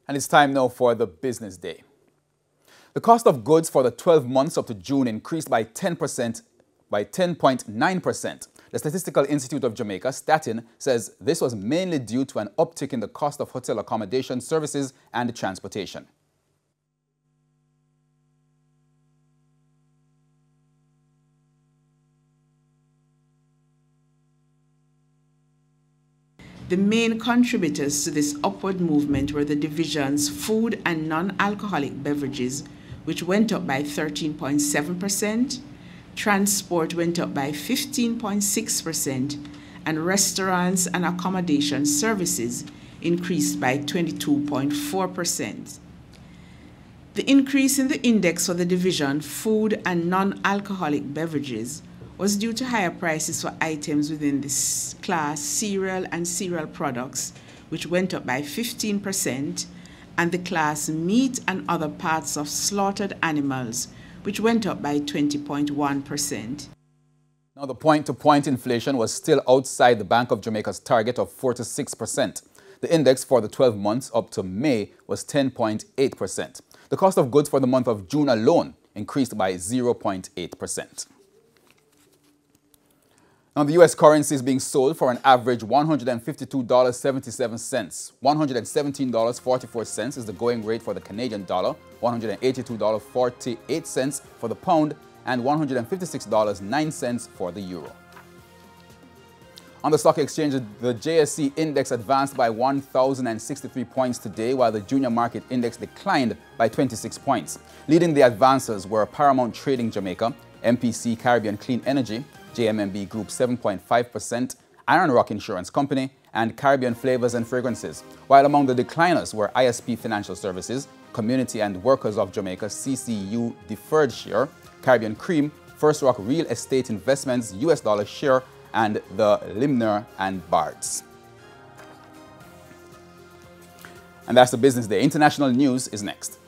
And it's time now for the business day. The cost of goods for the 12 months up to June increased by 10.9%. The Statistical Institute of Jamaica, Statin, says this was mainly due to an uptick in the cost of hotel accommodation services and transportation. The main contributors to this upward movement were the division's food and non-alcoholic beverages, which went up by 13.7%, transport went up by 15.6%, and restaurants and accommodation services increased by 22.4%. The increase in the index for the division food and non-alcoholic beverages was due to higher prices for items within this class, cereal and cereal products, which went up by 15%, and the class meat and other parts of slaughtered animals, which went up by 20.1%. Now, the point-to-point inflation was still outside the Bank of Jamaica's target of 4 to 6%. The index for the 12 months up to May was 10.8%. The cost of goods for the month of June alone increased by 0.8%. Now, the U.S. currency is being sold for an average $152.77. $117.44 is the going rate for the Canadian dollar, $182.48 for the pound, and $156.09 for the euro. On the stock exchange, the JSE index advanced by 1,063 points today, while the junior market index declined by 26 points. Leading the advances were Paramount Trading Jamaica, MPC Caribbean Clean Energy, JMMB Group 7.5%, Iron Rock Insurance Company, and Caribbean Flavors and Fragrances, while among the decliners were ISP Financial Services, Community and Workers of Jamaica CCU Deferred Share, Caribbean Cream, First Rock Real Estate Investments US Dollar Share, and the Limner and Bards. And that's the business day. International news is next.